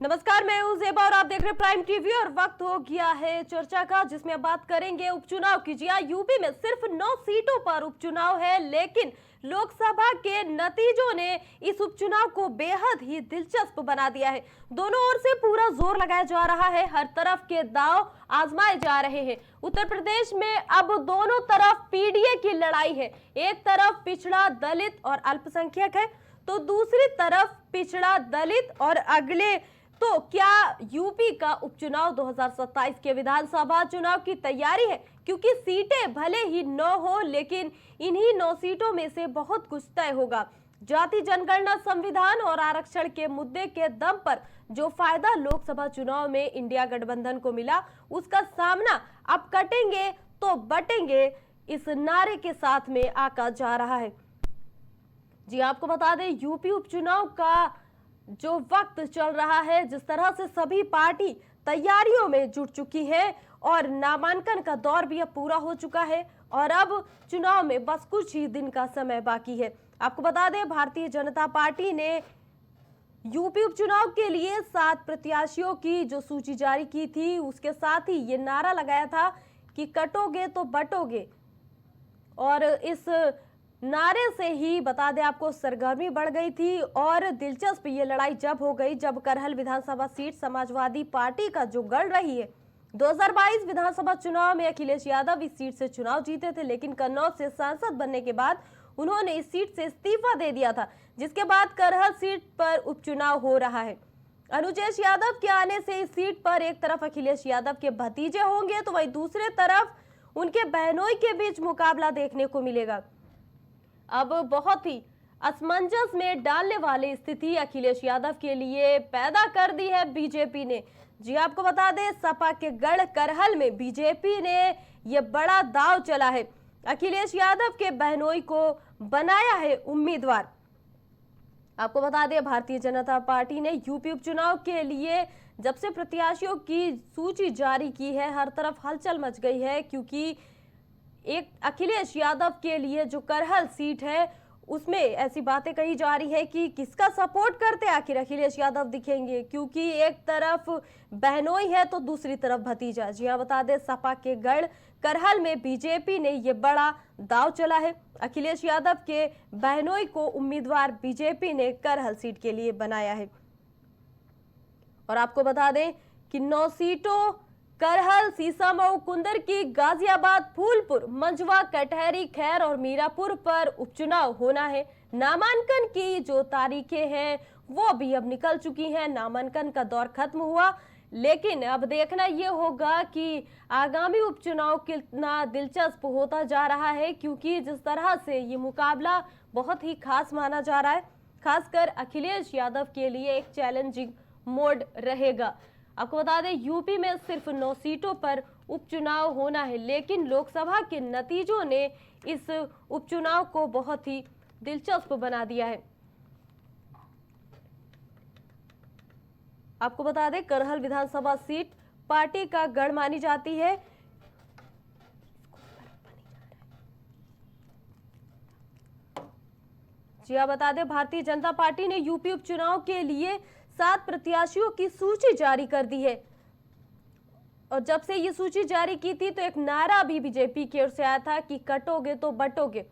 नमस्कार, मैं हूं ज़ेबा और आप देख रहे हैं प्राइम टीवी। और वक्त हो गया है चर्चा का, जिसमें अब बात करेंगे उपचुनाव की। जी हां, यूपी में सिर्फ 9 सीटों पर उपचुनाव है, लेकिन लोकसभा के नतीजों ने इस उपचुनाव को बेहद ही दिलचस्प बना दिया है। दोनों ओर से पूरा जोर लगाया जा रहा है, हर तरफ के दांव आजमाए जा रहे हैं। उत्तर प्रदेश में अब दोनों तरफ पीडीए की लड़ाई है। एक तरफ पिछड़ा, दलित और अल्पसंख्यक है, तो दूसरी तरफ पिछड़ा, दलित और अगड़े। तो क्या यूपी का उपचुनाव 2027 के विधानसभा चुनाव की तैयारी है? क्योंकि सीटें भले ही 9 हो, लेकिन इन्हीं 9 सीटों में से बहुत कुछ तय होगा। जाति जनगणना, संविधान और आरक्षण के मुद्दे के दम पर जो फायदा लोकसभा चुनाव में इंडिया गठबंधन को मिला, उसका सामना अब कटेंगे तो बटेंगे इस नारे के साथ में आका जा रहा है। जी, आपको बता दें, यूपी उपचुनाव का जो वक्त चल रहा है, जिस तरह से सभी पार्टी तैयारियों में जुट चुकी है और नामांकन का दौर भी अब पूरा हो चुका है और अब चुनाव में बस कुछ ही दिन का समय बाकी है। आपको बता दें, भारतीय जनता पार्टी ने यूपी उपचुनाव के लिए 7 प्रत्याशियों की जो सूची जारी की थी, उसके साथ ही ये नारा लगाया था कि कटोगे तो बटोगे। और इस नारे से ही बता दें आपको, सरगर्मी बढ़ गई थी। और दिलचस्प ये लड़ाई जब हो गई जब करहल विधानसभा सीट समाजवादी पार्टी का जो गढ़ रही है। 2022 विधानसभा चुनाव में अखिलेश यादव इस सीट से चुनाव जीते थे, लेकिन कन्नौज से सांसद बनने के बाद उन्होंने इस सीट से इस्तीफा दे दिया था, जिसके बाद करहल सीट पर उपचुनाव हो रहा है। अनुजेश यादव के आने से इस सीट पर एक तरफ अखिलेश यादव के भतीजे होंगे, तो वहीं दूसरे तरफ उनके बहनोई के बीच मुकाबला देखने को मिलेगा। अब बहुत ही असमंजस में डालने वाली स्थिति अखिलेश यादव के लिए पैदा कर दी है बीजेपी ने। जी, आपको बता दें, सपा के गढ़ करहल में बीजेपी ने यह बड़ा दांव चला है। अखिलेश यादव के बहनोई को बनाया है उम्मीदवार। आपको बता दें, भारतीय जनता पार्टी ने यूपी उपचुनाव के लिए जब से प्रत्याशियों की सूची जारी की है, हर तरफ हलचल मच गई है। क्योंकि एक अखिलेश यादव के लिए जो करहल सीट है, उसमें ऐसी बातें कही जा रही है कि किसका सपोर्ट करते आखिर अखिलेश यादव दिखेंगे, क्योंकि एक तरफ बहनोई है तो दूसरी तरफ भतीजा। जी हाँ, बता दें, सपा के गढ़ करहल में बीजेपी ने ये बड़ा दांव चला है। अखिलेश यादव के बहनोई को उम्मीदवार बीजेपी ने करहल सीट के लिए बनाया है। और आपको बता दें कि 9 सीटों करहल, सीसामऊ, कुंदरकी, गाजियाबाद, फूलपुर, मंझवा, कटहरी, खैर और मीरापुर पर उपचुनाव होना है। नामांकन की जो तारीखें हैं वो भी अब निकल चुकी हैं। नामांकन का दौर खत्म हुआ, लेकिन अब देखना ये होगा कि आगामी उपचुनाव कितना दिलचस्प होता जा रहा है। क्योंकि जिस तरह से ये मुकाबला बहुत ही खास माना जा रहा है, खासकर अखिलेश यादव के लिए एक चैलेंजिंग मोड रहेगा। आपको बता दें, यूपी में सिर्फ 9 सीटों पर उपचुनाव होना है, लेकिन लोकसभा के नतीजों ने इस उपचुनाव को बहुत ही दिलचस्प बना दिया है। आपको बता दें, करहल विधानसभा सीट पार्टी का गढ़ मानी जाती है। जी हाँ, बता दें, भारतीय जनता पार्टी ने यूपी उपचुनाव के लिए 7 प्रत्याशियों की सूची जारी कर दी है। और जब से ये सूची जारी की थी, तो एक नारा भी बीजेपी की ओर से आया था कि कटोगे तो बटोगे।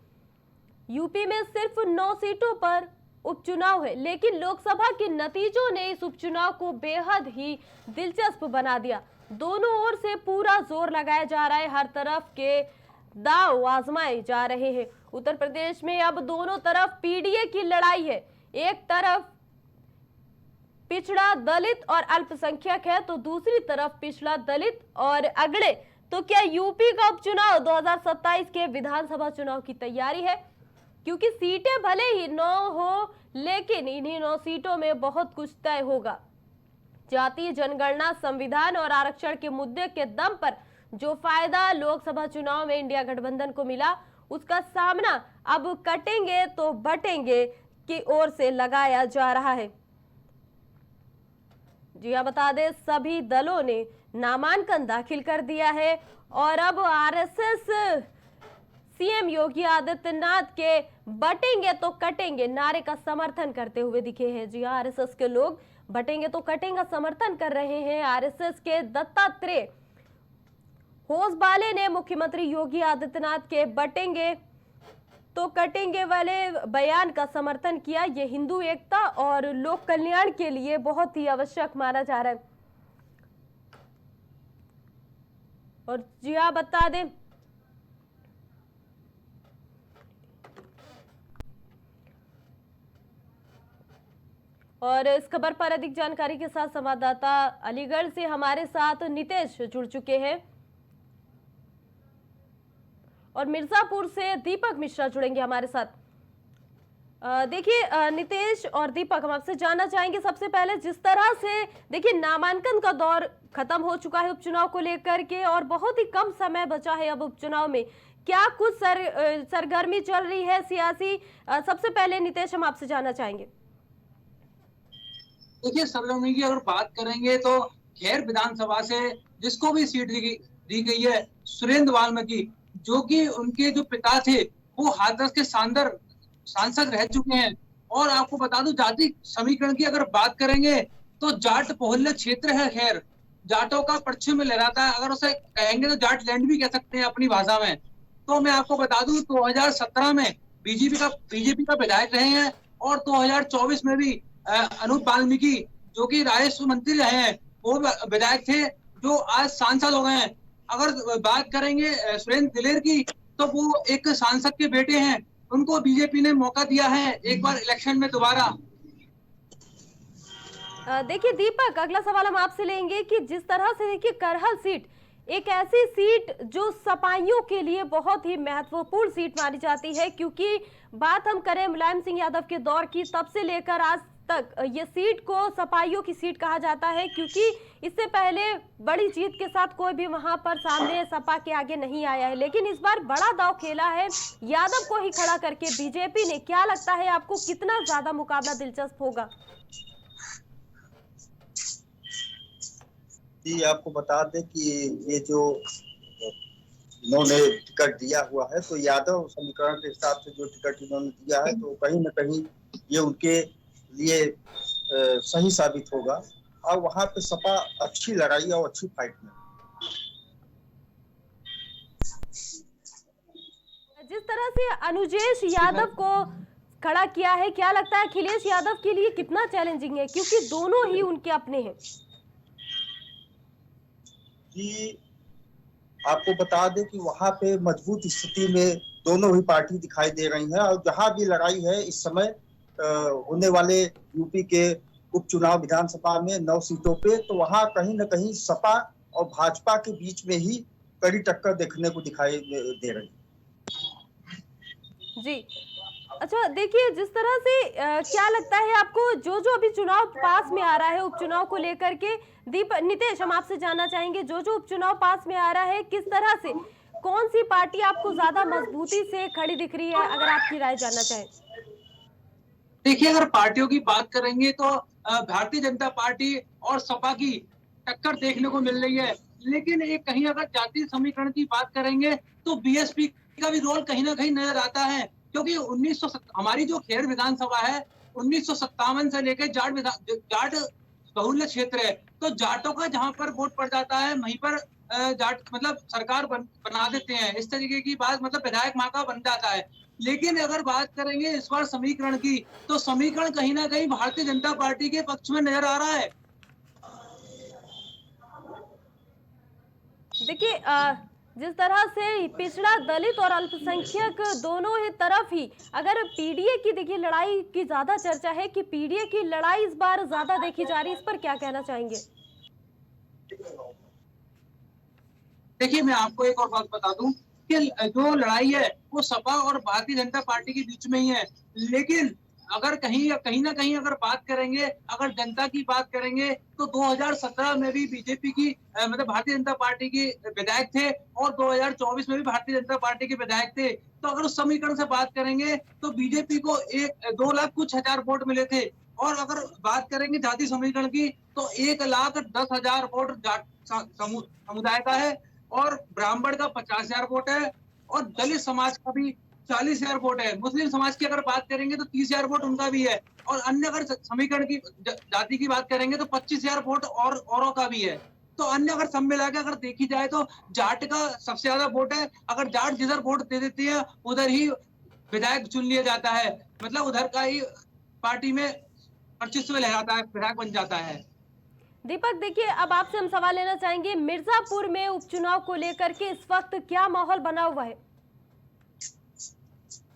यूपी में सिर्फ 9 सीटों पर उपचुनाव है, लेकिन लोकसभा के नतीजों ने इस उपचुनाव को बेहद ही दिलचस्प बना दिया। दोनों ओर से पूरा जोर लगाया जा रहा है, हर तरफ के दांव आजमाए जा रहे हैं। उत्तर प्रदेश में अब दोनों तरफ पीडीए की लड़ाई है। एक तरफ पिछड़ा, दलित और अल्पसंख्यक है, तो दूसरी तरफ पिछड़ा, दलित और अगड़े। तो क्या यूपी का उपचुनाव 2027 के विधानसभा चुनाव की तैयारी है? क्योंकि सीटें भले ही 9 हो, लेकिन इन्हीं 9 सीटों में बहुत कुछ तय होगा। जाति जनगणना, संविधान और आरक्षण के मुद्दे के दम पर जो फायदा लोकसभा चुनाव में इंडिया गठबंधन को मिला, उसका सामना अब कटेंगे तो बटेंगे की ओर से लगाया जा रहा है। जी हाँ, बता दें, सभी दलों ने नामांकन दाखिल कर दिया है और अब आरएसएस सीएम योगी आदित्यनाथ के बटेंगे तो कटेंगे नारे का समर्थन करते हुए दिखे हैं। जी हां, आरएसएस के लोग बटेंगे तो कटेंगे समर्थन कर रहे हैं। आरएसएस के दत्तात्रेय होसबाले ने मुख्यमंत्री योगी आदित्यनाथ के बटेंगे तो कटेंगे वाले बयान का समर्थन किया। ये हिंदू एकता और लोक कल्याण के लिए बहुत ही आवश्यक माना जा रहा है। और जी हाँ, बता दें और इस खबर पर अधिक जानकारी के साथ संवाददाता अलीगढ़ से हमारे साथ नितेश जुड़ चुके हैं और मिर्जापुर से दीपक मिश्रा जुड़ेंगे हमारे साथ। देखिए नितेश और दीपक, हम आपसे जानना चाहेंगे सबसे पहले, जिस तरह से देखिए नामांकन का दौर खत्म हो चुका है उपचुनाव को लेकर के और बहुत ही कम समय बचा है अब उपचुनाव में, क्या कुछ सरगर्मी चल रही है सियासी? सबसे पहले नितेश, हम आपसे जानना चाहेंगे। देखिए, सरगर्मी की अगर बात करेंगे तो खैर विधानसभा से जिसको भी सीट दी गई है, सुरेंद्र वाल्मीकि, जो कि उनके जो पिता थे वो हाथरस के सांसद रह चुके हैं। और आपको बता दूं, जाति समीकरण की अगर बात करेंगे तो जाट बहुल्य क्षेत्र है। खैर जाटों का पश्चिम में लहराता है, अगर उसे कहेंगे तो जाट लैंड भी कह सकते हैं अपनी भाषा में। तो मैं आपको बता दूं 2017 में बीजेपी का विधायक रहे हैं और 2024 में भी अनूप वाल्मीकि, जो कि राजस्व मंत्री रहे हैं, वो विधायक थे जो आज सांसद हो गए हैं। अगर बात करेंगे सुरेंद्र दिलेर की, तो वो एक सांसद के बेटे हैं, उनको बीजेपी ने मौका दिया है एक बार इलेक्शन में दोबारा। देखिए दीपक, अगला सवाल हम आपसे लेंगे कि जिस तरह से देखिए करहल सीट एक ऐसी सीट जो सपाइयों के लिए बहुत ही महत्वपूर्ण सीट मानी जाती है, क्योंकि बात हम करें मुलायम सिंह यादव के दौर की, तब से लेकर आज तक ये सीट को सपाइयों की सीट कहा जाता है, क्योंकि इससे पहले बड़ी जीत के साथ कोई भी वहां पर सामने सपा के आगे नहीं आया है। लेकिन इस बार बड़ा दांव खेला है यादव को ही खड़ा करके बीजेपी ने। क्या लगता है आपको, कितना ज्यादा मुकाबला दिलचस्प होगा? जी, आपको बता दें कि ये जो इन्होंने टिकट दिया हुआ है, तो यादव समीकरण के हिसाब से जो टिकट इन्होंने दिया है, तो कहीं न कहीं ये उनके लिए सही साबित होगा। और वहां पे सपा अच्छी लड़ाई और अच्छी फाइट में। जिस तरह से अनुजेश यादव को खड़ा किया है, क्या लगता है अखिलेश यादव के लिए कितना चैलेंजिंग है, क्योंकि दोनों ही उनके अपने हैं? कि आपको बता दें कि वहां पे मजबूत स्थिति में दोनों ही पार्टी दिखाई दे रही है। और जहां भी लड़ाई है इस समय होने वाले यूपी के उपचुनाव विधानसभा में 9 सीटों पे, तो वहां कहीं न कहीं सपा और भाजपा के बीच में ही कड़ी टक्कर देखने को दिखाई दे रही है। जी अच्छा, देखिए जिस तरह से क्या लगता है आपको, जो अभी चुनाव पास में आ रहा है उपचुनाव को लेकर के, नितेश हम आपसे जानना चाहेंगे, जो उपचुनाव पास में आ रहा है, किस तरह से कौन सी पार्टी आपको ज्यादा मजबूती से खड़ी दिख रही है, अगर आपकी राय जानना चाहें? देखिए, अगर पार्टियों की बात करेंगे तो भारतीय जनता पार्टी और सपा की टक्कर देखने को मिल रही है। लेकिन एक कहीं अगर जातीय समीकरण की बात करेंगे तो बीएसपी का भी रोल कहीं ना कहीं नजर आता है, क्योंकि हमारी जो खेड़ विधानसभा है 1957 से लेकर जाट बहुल्य क्षेत्र है। तो जाटों का जहां पर वोट पड़ जाता है वहीं पर जाट मतलब सरकार बना देते हैं, इस तरीके की बात, मतलब विधायक वहां का बन जाता है। लेकिन अगर बात करेंगे इस बार समीकरण की, तो समीकरण कहीं ना कहीं भारतीय जनता पार्टी के पक्ष में नजर आ रहा है। देखिए जिस तरह से पिछड़ा, दलित और अल्पसंख्यक दोनों ही तरफ ही अगर पीडीए की देखिए लड़ाई की ज्यादा चर्चा है कि पीडीए की लड़ाई इस बार ज्यादा देखी जा रही है, इस पर क्या कहना चाहेंगे? देखिए, मैं आपको एक और बात बता दूं कि जो लड़ाई है वो सपा और भारतीय जनता पार्टी के बीच में ही है। लेकिन अगर कहीं ना कहीं अगर बात करेंगे, अगर जनता की बात करेंगे, तो 2017 में भी बीजेपी की मतलब भारतीय जनता पार्टी के विधायक थे और 2024 में भी भारतीय जनता पार्टी के विधायक थे। तो अगर उस समीकरण से बात करेंगे तो बीजेपी को 2 लाख कुछ हजार वोट मिले थे। और अगर बात करेंगे जाति समीकरण की, तो 1,10,000 वोट जाट समुदाय का है और ब्राह्मण का 50,000 वोट है और दलित समाज का भी 40,000 वोट है। मुस्लिम समाज की अगर बात करेंगे तो 30,000 वोट उनका भी है, और अन्य अगर समीकरण की जाति की बात करेंगे तो 25,000 वोट और औरों का भी है। तो अन्य अगर सब मिला के अगर देखी जाए तो जाट का सबसे ज्यादा वोट है। अगर जाट जिधर वोट दे देती है उधर ही विधायक चुन लिया जाता है, मतलब उधर का ही पार्टी में वर्चस्व लहराता है, विधायक बन जाता है। दीपक देखिए, अब आपसे हम सवाल लेना चाहेंगे, मिर्जापुर में उपचुनाव को लेकर के इस वक्त क्या माहौल बना हुआ है?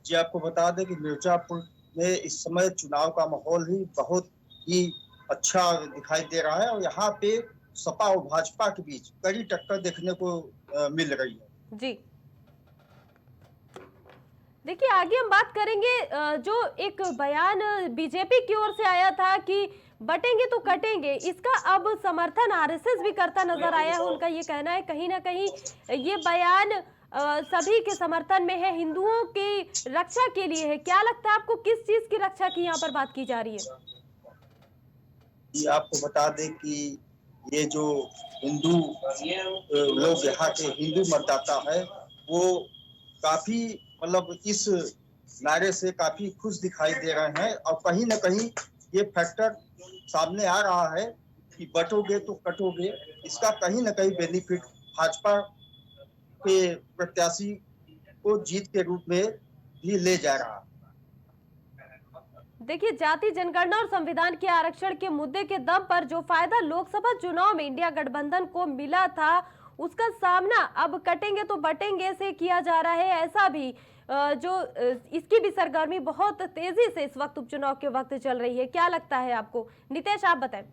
जी आपको बता दें कि मिर्जापुर में इस समय चुनाव का माहौल ही बहुत ही अच्छा दिखाई दे रहा है, और यहाँ पे सपा और भाजपा के बीच कड़ी टक्कर देखने को मिल रही है। जी देखिए, आगे हम बात करेंगे जो एक बयान बीजेपी की ओर से आया था कि बटेंगे तो कटेंगे, इसका अब समर्थन आरएसएस भी करता नजर आया है। उनका ये कहना है कहीं ना कहीं ये बयान सभी के समर्थन में है, हिंदुओं की रक्षा के लिए है। क्या लगता है आपको, किस चीज की रक्षा की यहाँ पर बात की जा रही है? ये आपको बता दें कि ये जो हिंदू लोग यहाँ के हिंदू मतदाता है वो काफी मतलब इस नारे से काफी खुश दिखाई दे रहे हैं, और कहीं ना कहीं ये फैक्टर सामने आ रहा है कि बटोगे तो कटोगे, इसका कहीं ना कहीं बेनिफिट भाजपा के प्रत्याशी को जीत के रूप में भी ले जा रहा है। देखिए, जाति जनगणना और संविधान के आरक्षण के मुद्दे के दम पर जो फायदा लोकसभा चुनाव में इंडिया गठबंधन को मिला था, उसका सामना अब कटेंगे तो बटेंगे से किया जा रहा है। ऐसा भी जो इसकी भी सरगर्मी बहुत तेजी से इस वक्त उपचुनाव के वक्त चल रही है। क्या लगता है आपको? नितेश, आप बताएं।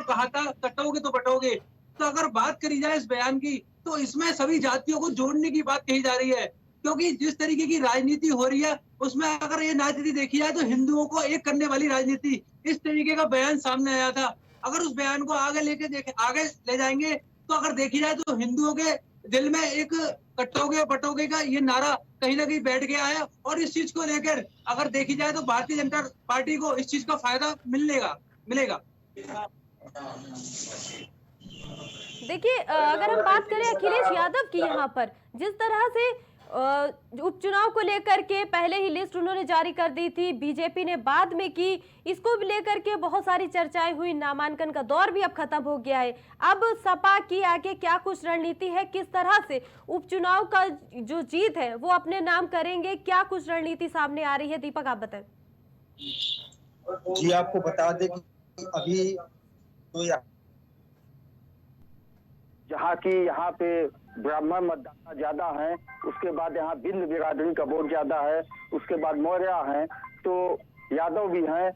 कहा था कटोगे तो बटोगे, तो अगर बात करी जाए इस बयान की तो इसमें सभी जातियों को जोड़ने की बात कही जा रही है, क्योंकि जिस तरीके की राजनीति हो रही है उसमें अगर ये राजनीति देखी जाए तो हिंदुओं को एक करने वाली राजनीति, इस तरीके का बयान सामने आया था। अगर उस बयान को आगे ले जाएंगे तो अगर देखी जाए तो हिंदुओं के दिल में एक कटोगे बटोगे का ये नारा कहीं ना कहीं बैठ गया है, और इस चीज को लेकर अगर देखी जाए तो भारतीय जनता पार्टी को इस चीज का फायदा मिलेगा। देखिए, अगर हम बात करें अखिलेश यादव की, यहाँ पर जिस तरह से उपचुनाव को लेकर के पहले ही लिस्ट उन्होंने जारी कर दी थी, बीजेपी ने बाद में की, इसको भी लेकर के बहुत सारी चर्चाएं हुई। नामांकन का दौर भी अब खत्म हो गया है। अब सपा की आगे क्या कुछ रणनीति है, किस तरह से उपचुनाव का जो जीत है वो अपने नाम करेंगे, क्या कुछ रणनीति सामने आ रही है? दीपक, आप बताएं। जी आपको बता दें कि अभी तो यहाँ पे ब्राह्मण मतदाता ज्यादा हैं, उसके बाद यहाँ बिंद बिरादरी का वोट ज्यादा है, उसके बाद मौर्य हैं, तो यादव भी हैं।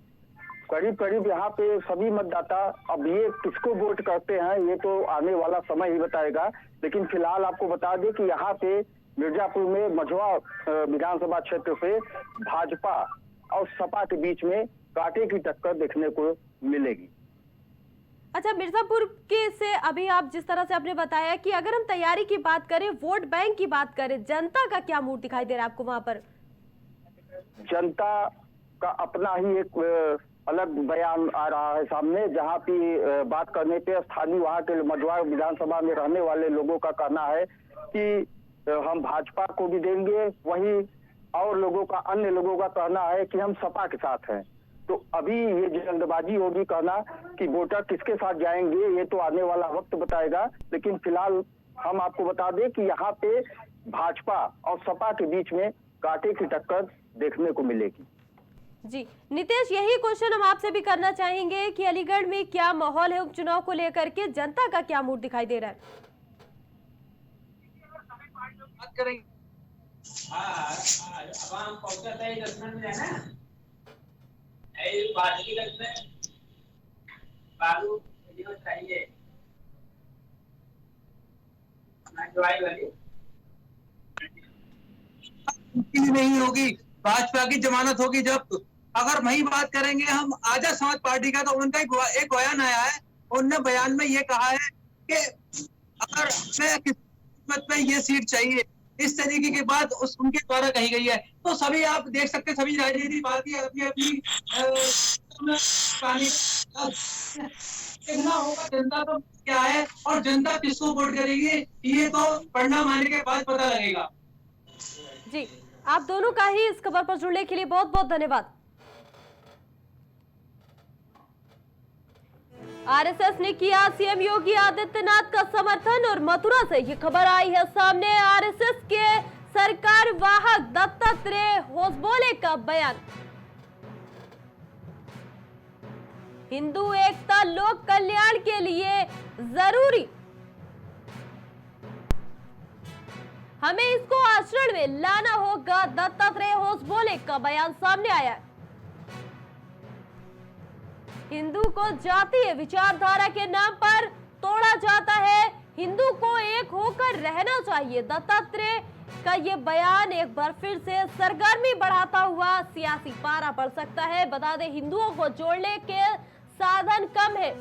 करीब करीब यहाँ पे सभी मतदाता, अब ये किसको वोट करते हैं ये तो आने वाला समय ही बताएगा। लेकिन फिलहाल आपको बता दें कि यहाँ पे मिर्जापुर में मझवा विधानसभा क्षेत्र से भाजपा और सपा के बीच में कांटे की टक्कर देखने को मिलेगी। अच्छा, मिर्जापुर के से अभी आप जिस तरह से आपने बताया कि अगर हम तैयारी की बात करें, वोट बैंक की बात करें, जनता का क्या मूड दिखाई दे रहा है आपको वहां पर? जनता का अपना ही एक अलग बयान आ रहा है सामने, जहां पे बात करने पे स्थानीय वहां के मझवा विधानसभा में रहने वाले लोगों का कहना है कि हम भाजपा को भी देंगे, वहीं और लोगों का, अन्य लोगों का कहना है कि हम सपा के साथ हैं। तो अभी ये जल्दबाजी होगी कहना कि वोटर किसके साथ जाएंगे, ये तो आने वाला वक्त बताएगा। लेकिन फिलहाल हम आपको बता दें कि यहाँ पे भाजपा और सपा के बीच में कांटे की टक्कर देखने को मिलेगी। जी नितेश, यही क्वेश्चन हम आपसे भी करना चाहेंगे कि अलीगढ़ में क्या माहौल है उपचुनाव को लेकर के, जनता का क्या मूड दिखाई दे रहा है? बात करेंगे नहीं होगी, भाजपा की जमानत होगी जब। अगर वही बात करेंगे हम आजाद समाज पार्टी का, तो उनका एक बयान आया है। उनने बयान में ये कहा है कि अगर हमें किस्मत में ये सीट चाहिए, इस तरीके की बात उनके द्वारा कही गई है। तो सभी आप देख सकते हैं, सभी राजनीतिक पार्टी अपनी अपनी देखना होगा जनता तो क्या है और जनता किसको वोट करेगी, ये तो परिणाम आने के बाद पता लगेगा। जी, आप दोनों का ही इस खबर पर जुड़ने के लिए बहुत बहुत धन्यवाद। आरएसएस ने किया सीएम योगी आदित्यनाथ का समर्थन और मथुरा से ये खबर आई है सामने। आरएसएस के सरकार वाहक दत्तात्रेय होसबोले का बयान। हिंदू एकता लोक कल्याण के लिए जरूरी, हमें इसको आचरण में लाना होगा, दत्तात्रेय होसबोले का बयान सामने आया है। हिंदू को जातीय विचारधारा के नाम पर तोड़ा जाता है, हिंदू को एक होकर रहना चाहिए। दत्तात्रेय का ये बयान एक बार फिर से सरगर्मी बढ़ाता हुआ सियासी पारा बढ़ सकता है। बता दें, हिंदुओं को जोड़ने के साधन कम है।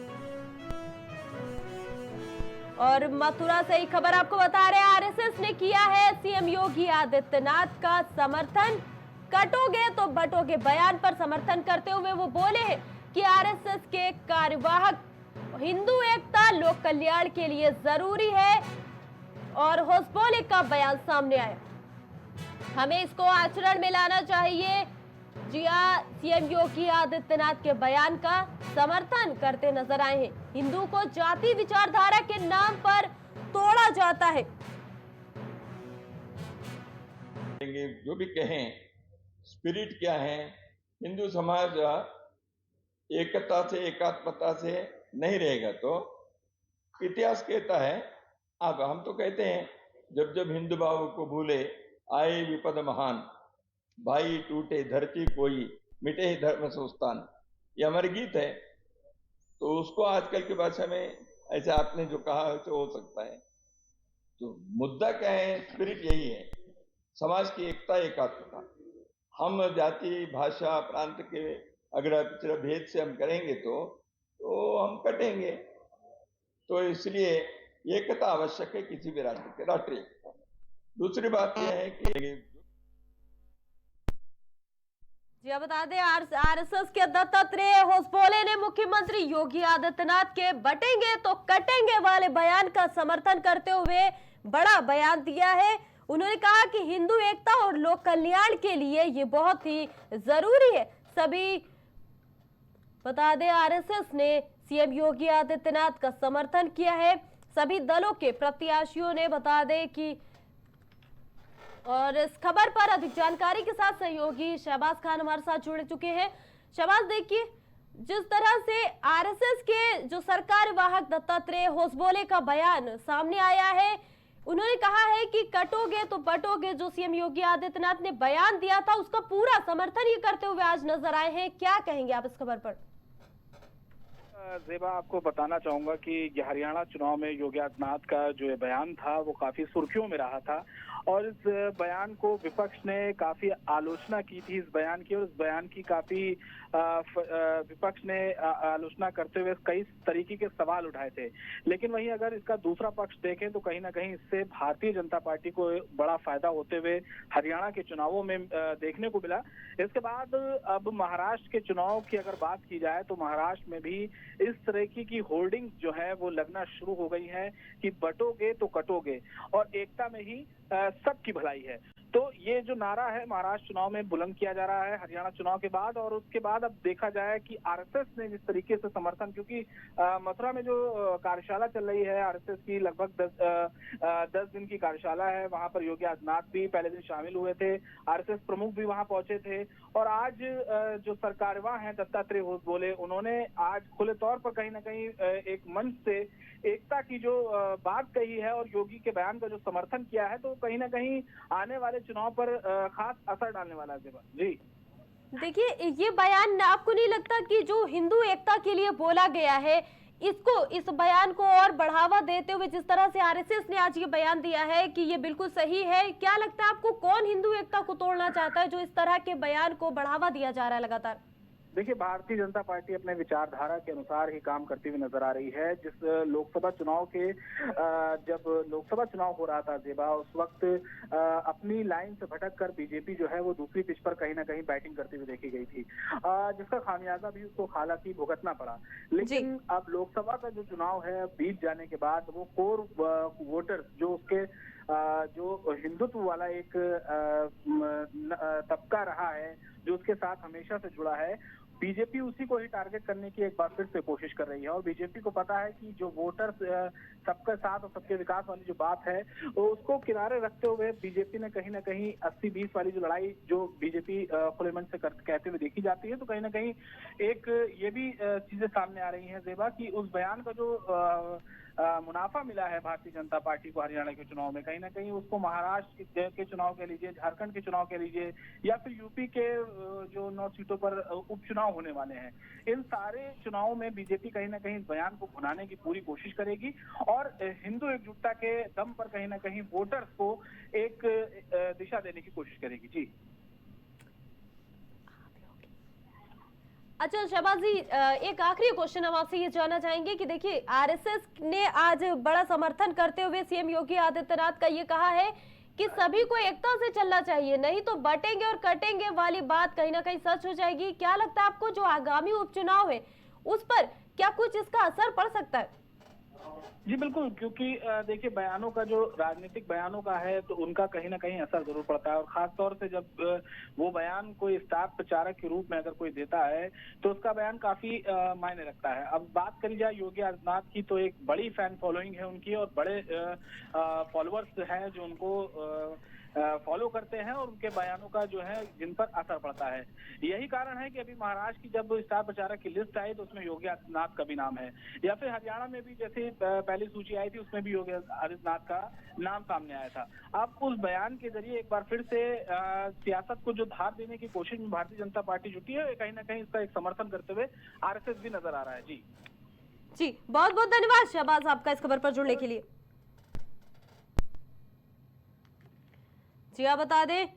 और मथुरा से ही खबर आपको बता रहे हैं, आरएसएस ने किया है सीएम योगी आदित्यनाथ का समर्थन। कटोगे तो बटोगे बयान पर समर्थन करते हुए वो बोले हैं कि आरएसएस के कार्यवाहक हिंदू एकता लोक कल्याण के लिए जरूरी है। और होसबोले का बयान सामने आया, हमें इसको आचरण में लाना चाहिए। जी हाँ, सीएम योगी आदित्यनाथ के बयान का समर्थन करते नजर आए हैं। हिंदू को जाति विचारधारा के नाम पर तोड़ा जाता है। जो भी कहें, स्पिरिट क्या है, हिंदू समाज एकता से एकात्मता से नहीं रहेगा तो इतिहास कहता है। अब हम तो कहते हैं, जब जब हिंदू भाव को भूले आए विपद महान, भाई टूटे धरती कोई, मिटे धर्म संस्थान, ये अमर गीत है। तो उसको आजकल की भाषा में ऐसे आपने जो कहा है तो हो सकता है। तो मुद्दा क्या है, स्पिरिट यही है, समाज की एकता एकात्मता। हम जाति भाषा प्रांत के अगर पिछले भेद से हम करेंगे तो हम कटेंगे। तो इसलिए एकता आवश्यक है किसी भी राष्ट्र के, राष्ट्रीय एकता। दूसरी बात यह है कि जी बता दें, आरएसएस के दत्तात्रेय होसबोले ने मुख्यमंत्री योगी आदित्यनाथ के बटेंगे तो कटेंगे वाले बयान का समर्थन करते हुए बड़ा बयान दिया है। उन्होंने कहा कि हिंदू एकता और लोक कल्याण के लिए ये बहुत ही जरूरी है। सभी बता दें, आरएसएस ने सीएम योगी आदित्यनाथ का समर्थन किया है। सभी दलों के प्रत्याशियों ने, बता दें कि, और इस खबर पर अधिक जानकारी के साथ सहयोगी शहबाज खान हमारे साथ जुड़ चुके हैं। शहबाज, देखिए, जिस तरह से आरएसएस के जो सरकार वाहक दत्तात्रेय होसबोले का बयान सामने आया है, उन्होंने कहा है कि कटोगे तो बटोगे। जो सीएम योगी आदित्यनाथ ने बयान दिया था उसका पूरा समर्थन ये करते हुए आज नजर आए हैं। क्या कहेंगे आप इस खबर पर? ज़ेबा, आपको बताना चाहूंगा कि हरियाणा चुनाव में योगी आदित्यनाथ का जो ये बयान था वो काफी सुर्खियों में रहा था और इस बयान को विपक्ष ने काफी आलोचना की थी इस बयान की। और इस बयान की काफी विपक्ष ने आलोचना करते हुए कई तरीके के सवाल उठाए थे। लेकिन वहीं अगर इसका दूसरा पक्ष देखें तो कहीं ना कहीं इससे भारतीय जनता पार्टी को बड़ा फायदा होते हुए हरियाणा के चुनावों में देखने को मिला। इसके बाद अब महाराष्ट्र के चुनाव की अगर बात की जाए तो महाराष्ट्र में भी इस तरह की होर्डिंग जो है वो लगना शुरू हो गई है कि बटोगे तो कटोगे और एकता में ही सबकी भलाई है। तो ये जो नारा है महाराष्ट्र चुनाव में बुलंद किया जा रहा है हरियाणा चुनाव के बाद। और उसके बाद अब देखा जाए कि आरएसएस ने जिस तरीके से समर्थन, क्योंकि मथुरा में जो कार्यशाला चल रही है आरएसएस की, लगभग 10 दिन की कार्यशाला है। वहां पर योगी आदित्यनाथ भी पहले दिन शामिल हुए थे, आरएसएस प्रमुख भी वहां पहुंचे थे। और आज जो सरकारवाह हैं दत्तात्रेय होसबोले, उन्होंने आज खुले तौर पर कहीं ना कहीं एक मंच से एकता की जो बात कही है और योगी के बयान का जो समर्थन किया है, तो कहीं ना कहीं आने वाले चुनाव पर खास असर डालने वाला है। जी देखिए, ये बयान आपको नहीं लगता कि जो हिंदू एकता के लिए बोला गया है, इस बयान को और बढ़ावा देते हुए जिस तरह से आरएसएस ने आज ये बयान दिया है कि ये बिल्कुल सही है, क्या लगता है आपको कौन हिंदू एकता को तोड़ना चाहता है जो इस तरह के बयान को बढ़ावा दिया जा रहा है लगातार? देखिए, भारतीय जनता पार्टी अपने विचारधारा के अनुसार ही काम करती हुई नजर आ रही है। जिस लोकसभा चुनाव के जब लोकसभा चुनाव हो रहा था जेबा, उस वक्त अपनी लाइन से भटक कर बीजेपी जो है वो दूसरी पिच पर कहीं ना कहीं बैटिंग करती हुई देखी गई थी, जिसका खामियाजा भी उसको हालांकि भुगतना पड़ा। लेकिन अब लोकसभा का जो चुनाव है बीत जाने के बाद वो कोर वोटर्स जो उसके जो हिंदुत्व वाला एक तबका रहा है, जो उसके साथ हमेशा से जुड़ा है, बीजेपी उसी को ही टारगेट करने की एक बार फिर से कोशिश कर रही है। और बीजेपी को पता है कि जो वोटर्स सबका साथ और सबके विकास वाली जो बात है उसको किनारे रखते हुए बीजेपी ने कहीं ना कहीं 80-20 वाली जो लड़ाई जो बीजेपी खुले मन से कहते हुए देखी जाती है, तो कहीं ना कहीं एक ये भी चीजें सामने आ रही हैं जेबा कि उस बयान का जो मुनाफा मिला है भारतीय जनता पार्टी को हरियाणा के चुनाव में, कहीं ना कहीं उसको महाराष्ट्र के चुनाव के लीजिए, झारखंड के चुनाव के लीजिए, या फिर यूपी के जो 9 सीटों पर उपचुनाव होने वाले हैं, इन सारे चुनावों में बीजेपी कहीं ना कहीं इस बयान को भुनाने की पूरी कोशिश करेगी और हिंदू एकजुटता के दम पर कहीं ना कहीं वोटर्स को एक दिशा देने की कोशिश करेगी। जी अच्छा शहबाज जी, एक आखिरी क्वेश्चन हम आपसे ये जानना चाहेंगे कि देखिए आरएसएस ने आज बड़ा समर्थन करते हुए सीएम योगी आदित्यनाथ का ये कहा है कि सभी को एकता से चलना चाहिए, नहीं तो बटेंगे और कटेंगे वाली बात कहीं ना कहीं सच हो जाएगी। क्या लगता है आपको जो आगामी उपचुनाव है उस पर क्या कुछ इसका असर पड़ सकता है? जी बिल्कुल, क्योंकि देखिए बयानों का जो राजनीतिक बयानों का है तो उनका कहीं ना कहीं असर जरूर पड़ता है, और खास तौर से जब वो बयान कोई स्टार प्रचारक के रूप में अगर कोई देता है तो उसका बयान काफी मायने रखता है। अब बात करी जाए योगी आदित्यनाथ की, तो एक बड़ी फैन फॉलोइंग है उनकी और बड़े फॉलोअर्स हैं जो उनको फॉलो करते हैं और उनके बयानों का जो है जिन पर असर पड़ता है। यही कारण है कि अभी महाराष्ट्र की जब स्टार प्रचारक की लिस्ट आई तो उसमें योगी आदित्यनाथ का भी नाम है, या फिर हरियाणा में भी जैसे पहली सूची आई थी उसमें भी योगी आदित्यनाथ का नाम सामने आया था। अब उस बयान के जरिए एक बार फिर से सियासत को जो धार देने की कोशिश में भारतीय जनता पार्टी जुटी है, कहीं ना कहीं इसका एक समर्थन करते हुए आरएसएस भी नजर आ रहा है। जी बहुत बहुत धन्यवाद शहबाज आपका इस खबर पर जुड़ने के लिए। जी आप बता दें,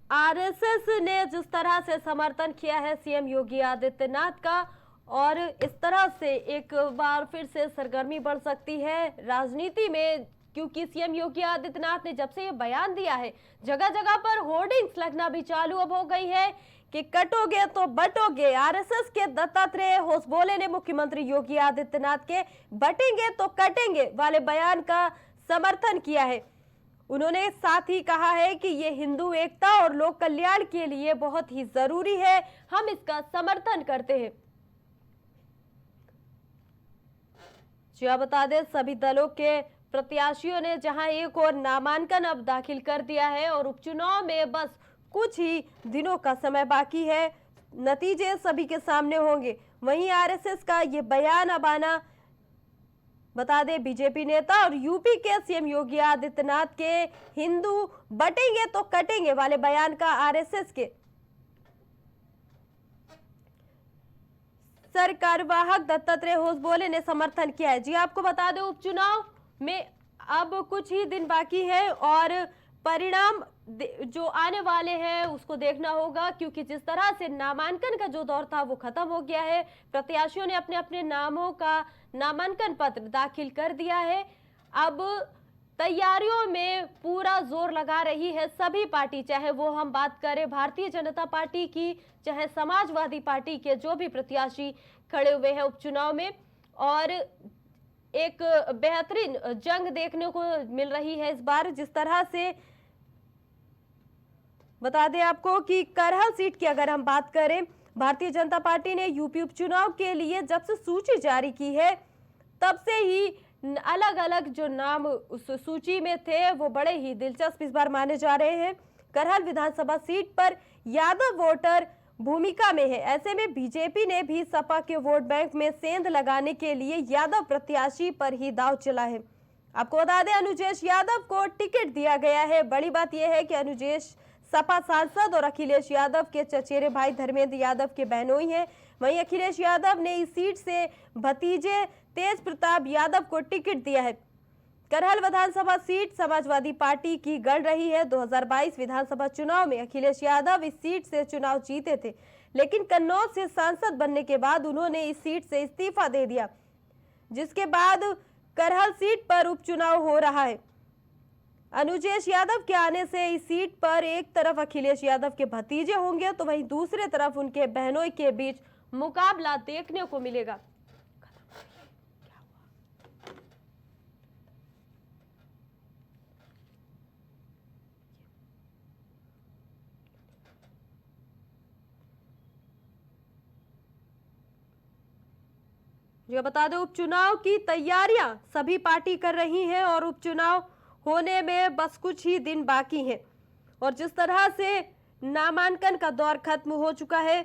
आरएसएस ने जिस तरह से समर्थन किया है सीएम योगी आदित्यनाथ का, और इस तरह से एक बार फिर से सरगर्मी बढ़ सकती है राजनीति में, क्योंकि सीएम योगी आदित्यनाथ ने जब से ये बयान दिया है जगह जगह पर होर्डिंग्स लगना भी चालू अब हो गई है कि कटोगे तो बटोगे। आरएसएस के दत्तात्रेय होसबोले ने मुख्यमंत्री योगी आदित्यनाथ के बटेंगे तो कटेंगे वाले बयान का समर्थन किया है। उन्होंने साथ ही कहा है कि ये हिंदू एकता और लोक कल्याण के लिए बहुत ही जरूरी है, हम इसका समर्थन करते हैं। जी आप बता दें, सभी दलों के प्रत्याशियों ने जहां एक और नामांकन अब दाखिल कर दिया है और उपचुनाव में बस कुछ ही दिनों का समय बाकी है, नतीजे सभी के सामने होंगे। वहीं आरएसएस का ये बयान अब आना, बता दें बीजेपी नेता और यूपी के सीएम योगी आदित्यनाथ के हिंदू बटेंगे तो कटेंगे वाले बयान का आरएसएस के सरकारवाहक दत्तात्रेय होसबोले ने समर्थन किया है। जी आपको बता दें, उपचुनाव में अब कुछ ही दिन बाकी है और परिणाम जो आने वाले हैं उसको देखना होगा, क्योंकि जिस तरह से नामांकन का जो दौर था वो खत्म हो गया है। प्रत्याशियों ने अपने अपने नामों का नामांकन पत्र दाखिल कर दिया है। अब तैयारियों में पूरा जोर लगा रही है सभी पार्टी, चाहे वो हम बात करें भारतीय जनता पार्टी की, चाहे समाजवादी पार्टी के जो भी प्रत्याशी खड़े हुए हैं उपचुनाव में, और एक बेहतरीन जंग देखने को मिल रही है इस बार। जिस तरह से बता दें आपको कि करहल सीट की अगर हम बात करें, भारतीय जनता पार्टी ने यूपी उपचुनाव के लिए जब से सूची जारी की है तब से ही अलग अलग जो नाम उस सूची में थे वो बड़े ही दिलचस्प इस बार माने जा रहे हैं। करहल विधानसभा सीट पर यादव वोटर भूमिका में है, ऐसे में बीजेपी ने भी सपा के वोट बैंक में सेंध लगाने के लिए यादव प्रत्याशी पर ही दांव चला है। आपको बता दें, अनुजेश यादव को टिकट दिया गया है। बड़ी बात यह है कि अनुजेश सपा सांसद और अखिलेश यादव के चचेरे भाई धर्मेंद्र यादव के बहनोई हैं। वहीं अखिलेश यादव ने इस सीट से भतीजे तेज प्रताप यादव को टिकट दिया है। करहल विधानसभा सीट समाजवादी पार्टी की गढ़ रही है। 2022 विधानसभा चुनाव में अखिलेश यादव इस सीट से चुनाव जीते थे, लेकिन कन्नौज से सांसद बनने के बाद उन्होंने इस सीट से इस्तीफा दे दिया, जिसके बाद करहल सीट पर उपचुनाव हो रहा है। अनुजेश यादव के आने से इस सीट पर एक तरफ अखिलेश यादव के भतीजे होंगे, तो वहीं दूसरी तरफ उनके बहनोई के बीच मुकाबला देखने को मिलेगा। जो बता दें, उपचुनाव की तैयारियां सभी पार्टी कर रही हैं और उपचुनाव होने में बस कुछ ही दिन बाकी हैं। और जिस तरह से नामांकन का दौर खत्म हो चुका है,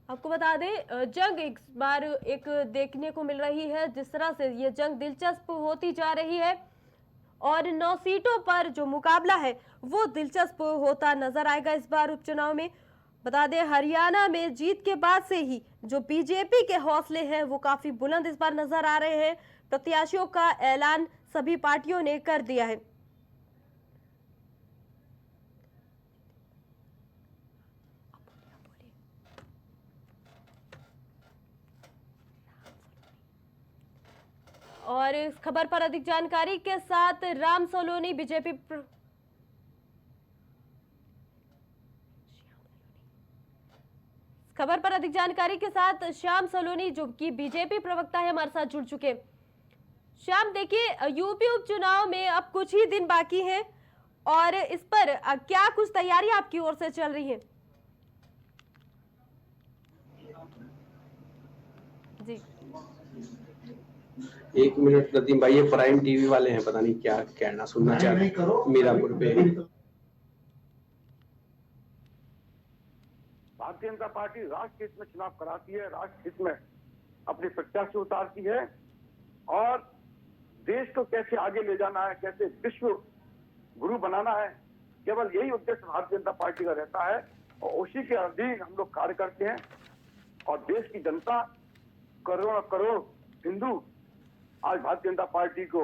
आपको बता दें जंग इस बार एक देखने को मिल रही है। जिस तरह से ये जंग दिलचस्प होती जा रही है और 9 सीटों पर जो मुकाबला है वो दिलचस्प होता नजर आएगा इस बार उपचुनाव में। बता दें, हरियाणा में जीत के बाद से ही जो बीजेपी के हौसले हैं वो काफी बुलंद इस बार नजर आ रहे हैं। प्रत्याशियों का ऐलान सभी पार्टियों ने कर दिया है। और इस खबर पर अधिक जानकारी के साथ राम सोलोनी बीजेपी खबर पर अधिक जानकारी के साथ श्याम सोलोनी जो कि बीजेपी प्रवक्ता है हमारे साथ जुड़ चुके। श्याम, देखिए यूपी उपचुनाव में अब कुछ ही दिन बाकी हैं और इस पर क्या कुछ तैयारी आपकी ओर से चल रही है? जी, 1 मिनट नदीम भाई, ये प्राइम टीवी वाले हैं, पता नहीं क्या कहना सुनना चाह रहे हैं मीरापुर पे। भारतीय जनता पार्टी राष्ट्र हित में चुनाव कराती है, राष्ट्र हित में अपने प्रत्याशी उतारती है और देश को कैसे आगे ले जाना है, कैसे विश्व गुरु बनाना है, केवल यही उद्देश्य भारतीय जनता पार्टी का रहता है और उसी के अधीन हम लोग कार्य करते हैं। और देश की जनता, करोड़ करोड़ हिंदू आज भारतीय जनता पार्टी को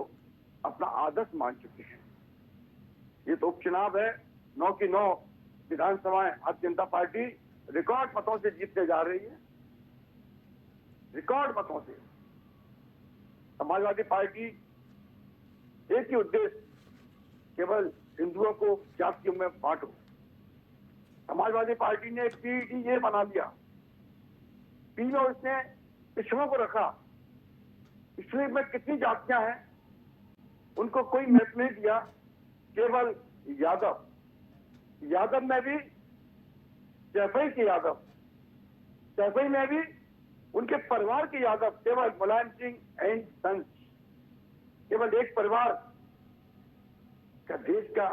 अपना आदर्श मान चुके हैं। ये तो उपचुनाव है, 9 की 9 विधानसभाएं भारतीय जनता पार्टी रिकॉर्ड मतों से जीतने जा रही है, रिकॉर्ड मतों से। समाजवादी पार्टी एक ही उद्देश्य, केवल हिंदुओं को जातियों में बांटो। समाजवादी पार्टी ने पीडीए बना लिया, पी में उसने पिछड़ों को रखा। पिछड़े में कितनी जातियां हैं उनको कोई महत्व नहीं दिया, केवल यादव, यादव में भी जैफई के यादव, जैफई में भी उनके परिवार के यादव, केवल मुलायम सिंह एंड सन्स, केवल एक परिवार का, देश का,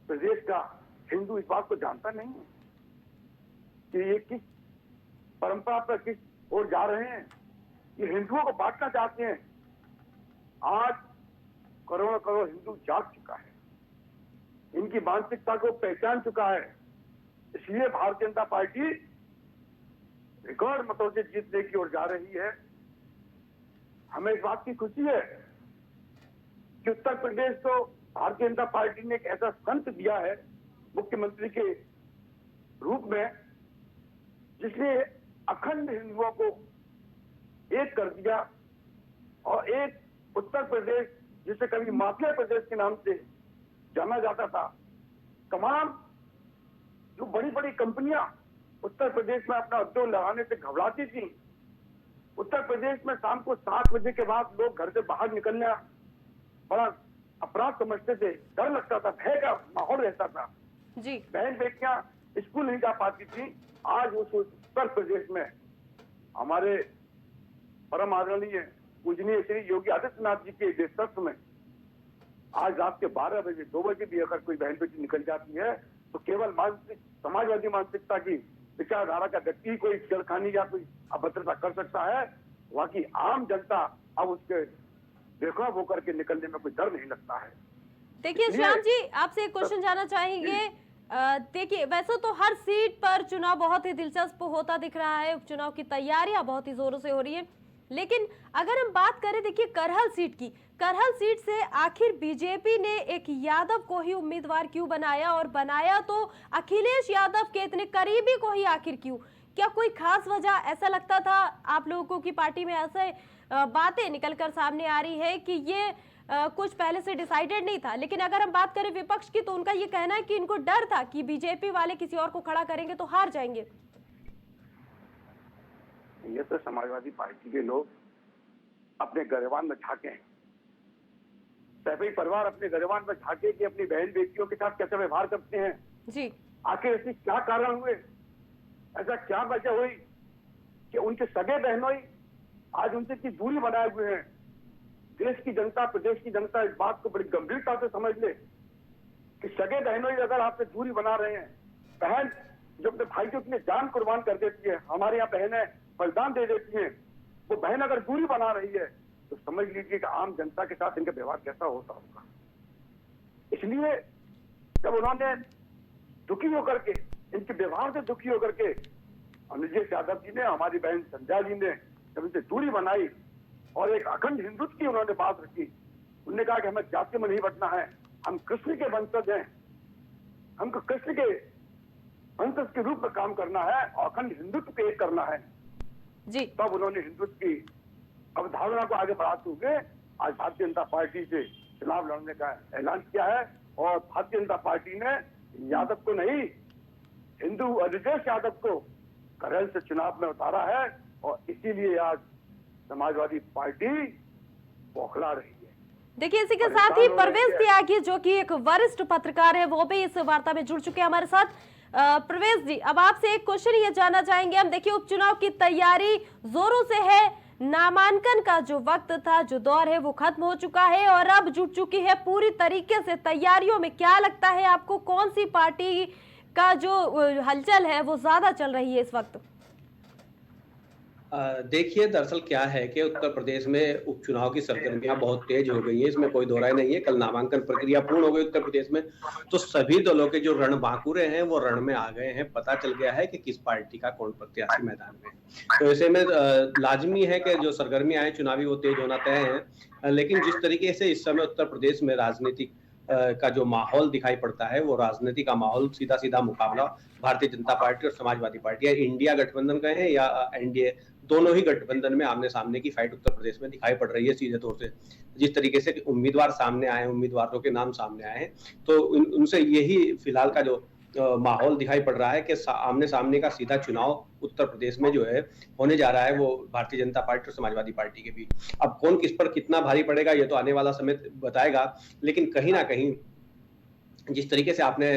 प्रदेश का हिंदू इस बात को जानता नहीं है कि ये किस परंपरा पर किस ओर जा रहे हैं। ये हिंदुओं को बांटना चाहते हैं। आज करोड़ों करोड़ हिंदू जाग चुका है, इनकी मानसिकता को पहचान चुका है। इसलिए भारतीय जनता पार्टी रिकॉर्ड मतों से जीतने की ओर जा रही है। हमें इस बात की खुशी है कि उत्तर प्रदेश को भारतीय जनता पार्टी ने एक ऐसा संत दिया है मुख्यमंत्री के रूप में, जिसने अखंड हिंदुओं को एक कर दिया। और एक उत्तर प्रदेश जिसे कभी माफिया प्रदेश के नाम से जाना जाता था, तमाम जो बड़ी बड़ी कंपनियां उत्तर प्रदेश में अपना उद्योग लगाने से घबराती थी। उत्तर प्रदेश में शाम को 7 बजे के बाद लोग घर से बाहर निकलना बड़ा अपराध समझते थे, डर लगता था, भय का माहौल रहता था जी। बहन बेटियां स्कूल नहीं जा पाती थी। आज उस उत्तर प्रदेश में हमारे परम आदरणीय पूजनीय श्री योगी आदित्यनाथ जी के नेतृत्व में आज रात के 12 बजे 2 बजे भी अगर कोई बहन बेटी निकल जाती है तो केवल मानसिक समाजवादी मानसिकता की विचारधारा का व्यक्ति ही कोई छेड़खानी या कोई अभद्रता कर सकता है। बाकी आम जनता अब उसके बेखौफ होकर के निकलने में कोई डर नहीं लगता है। देखिए श्याम जी, आपसे एक क्वेश्चन जानना चाहेंगे। देखिए, वैसे तो हर सीट पर चुनाव बहुत ही दिलचस्प होता दिख रहा है, उपचुनाव की तैयारियां बहुत ही जोरों से हो रही है। लेकिन अगर हम बात करें, देखिए करहल सीट की, करहल सीट से आखिर बीजेपी ने एक यादव को ही उम्मीदवार क्यों बनाया, और बनाया तो अखिलेश यादव के इतने करीबी को ही आखिर क्यों? क्या कोई खास वजह? ऐसा लगता था आप लोगों की पार्टी में, ऐसे बातें निकलकर सामने आ रही है कि ये कुछ पहले से डिसाइडेड नहीं था। लेकिन अगर हम बात करें विपक्ष की, तो उनका ये कहना है कि इनको डर था कि बीजेपी वाले किसी और को खड़ा करेंगे तो हार जाएंगे। ये तो समाजवादी पार्टी के लोग अपने गरेबान में झांके हैं। सभी परिवार अपने गरेबान में झांके कि अपनी बहन बेटियों के साथ कैसे व्यवहार करते हैं जी। आखिर ऐसे क्या कारण हुए, ऐसा क्या वजह हुई कि उनके सगे बहनों ही आज उनसे इतनी दूरी बनाए हुए हैं। देश की जनता, प्रदेश की जनता इस बात को बड़ी गंभीरता से समझ ले कि सगे बहनों ही अगर आपसे दूरी बना रहे हैं, बहन जो अपने भाई के अपने जान कुर्बान कर देती है, हमारे यहाँ बहनें बलिदान दे देती हैं, वो बहन अगर दूरी बना रही है तो समझ लीजिए कि आम जनता के साथ इनका व्यवहार कैसा होता होगा। इसलिए जब उन्होंने दुखी होकर के, इनके व्यवहार से दुखी होकर के अनिल यादव जी ने, हमारी बहन संध्या जी ने जब इनसे दूरी बनाई और एक अखंड हिंदुत्व की उन्होंने बात रखी, उन्होंने कहा कि हमें जाति में नहीं बंटना है, हम कृष्ण के वंशज हैं, हमको कृष्ण के वंशज के रूप में काम करना है और अखंड हिंदुत्व पे एक करना है जी। तब उन्होंने हिंदुत्व की अवधारणा को आगे बढ़ाते हुए आज भारतीय जनता पार्टी से चुनाव लड़ने का ऐलान किया है। और भारतीय जनता पार्टी ने यादव को नहीं, हिंदू अनिलेश यादव को करहल से चुनाव में उतारा है और इसीलिए आज समाजवादी पार्टी बौखला रही है। देखिए, इसी के साथ ही परवेज त्यागी जो कि एक वरिष्ठ पत्रकार है, वो भी इस वार्ता में जुड़ चुके हैं हमारे साथ। परवेज जी, अब आपसे एक क्वेश्चन ये जानना चाहेंगे हम। देखिए, उपचुनाव की तैयारी जोरों से है, नामांकन का जो वक्त था, जो दौर है, वो खत्म हो चुका है और अब जुट चुकी है पूरी तरीके से तैयारियों में। क्या लगता है आपको, कौन सी पार्टी का जो हलचल है वो ज्यादा चल रही है इस वक्त? देखिए, दरअसल क्या है कि उत्तर प्रदेश में उपचुनाव की सरगर्मियां बहुत तेज हो गई है, इसमें कोई दो राय नहीं है। कल नामांकन प्रक्रिया पूर्ण हो गई उत्तर प्रदेश में, तो सभी दलों के जो रणबांकुरे हैं वो रण में आ गए हैं। पता चल गया है कि किस पार्टी का कौन प्रत्याशी मैदान में। तो ऐसे में लाजमी है कि जो सरगर्मियां हैं चुनावी वो तेज होना तय है। लेकिन जिस तरीके से इस समय उत्तर प्रदेश में राजनीतिक का जो माहौल दिखाई पड़ता है, वो राजनीति का माहौल सीधा सीधा मुकाबला भारतीय जनता पार्टी और समाजवादी पार्टी, या इंडिया गठबंधन कहें या एनडीए, दोनों ही गठबंधन में आमने सामने की फाइट उत्तर प्रदेश में दिखाई पड़ रही है सीधे तौर से। जिस तरीके से उम्मीदवार सामने आए, उम्मीदवारों के नाम सामने आए हैं, तो उनसे यही फिलहाल का जो माहौल दिखाई पड़ रहा है कि आमने सामने का सीधा चुनाव उत्तर प्रदेश में जो है होने जा रहा है, वो भारतीय जनता पार्टी और समाजवादी पार्टी के बीच। अब कौन किस पर कितना भारी पड़ेगा ये तो आने वाला समय बताएगा, लेकिन कहीं ना कहीं जिस तरीके से आपने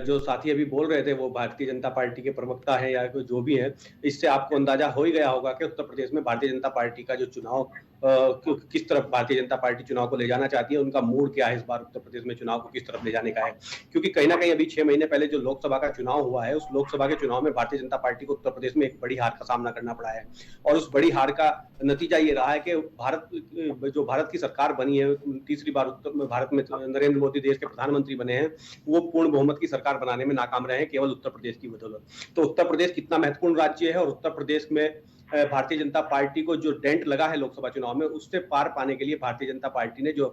जो साथी अभी बोल रहे थे वो भारतीय जनता पार्टी के प्रवक्ता हैं या जो भी हैं, इससे आपको अंदाजा हो ही गया होगा कि उत्तर प्रदेश में भारतीय जनता पार्टी का जो चुनाव किस तरफ भारतीय जनता पार्टी चुनाव को ले जाना चाहती है, उनका मूड क्या है इस बार उत्तर प्रदेश में चुनाव को किस तरफ ले जाने का है। क्योंकि कहीं ना कहीं अभी 6 महीने पहले जो लोकसभा का चुनाव हुआ है, उस लोकसभा के चुनाव में भारतीय जनता पार्टी को उत्तर प्रदेश में एक बड़ी हार का सामना करना पड़ा है। और उस बड़ी हार का नतीजा ये रहा है कि भारत की सरकार बनी है, तीसरी बार भारत में नरेंद्र मोदी देश के प्रधानमंत्री बने हैं, वो पूर्ण बहुमत की सरकार बनाने में नाकाम रहे हैं केवल उत्तर प्रदेश की बदौलत। तो उत्तर प्रदेश कितना महत्वपूर्ण राज्य है और उत्तर प्रदेश में भारतीय जनता पार्टी को जो डेंट लगा है लोकसभा चुनाव में, उससे पार पाने के लिए भारतीय जनता पार्टी ने जो